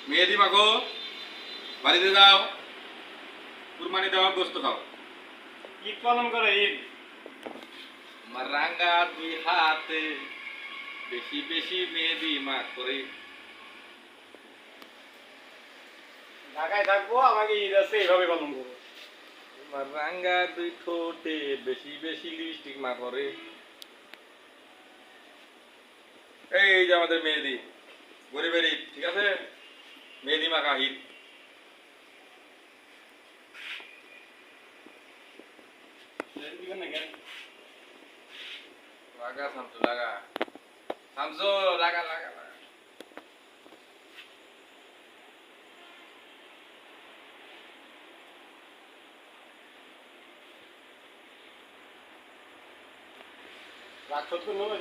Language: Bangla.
মেহেদি মাখো, বাড়িতে যাও, কুরবানি দেওয়া গোস্ত খাও। ঈদ পালন করে ঈদ। আমার রাঙ্গা দুই হাতে বেশি বেশি মেহেদি মাখ করে। ঢাকায় থাকবো, আমাকে ঈদ আছে এইভাবে পালন করবো। আমার রাঙ্গা দুই ঠোঁটে বেশি বেশি লিপস্টিক মাখ করে। এই যে আমাদের মেহেদি, গরিবের ঈদ, ঠিক আছে? মেহেদি মাখা ঈদ। লাগা শামসু লাগা, শামসু লাগা লাগা লাগা। রাগ সত্য নয়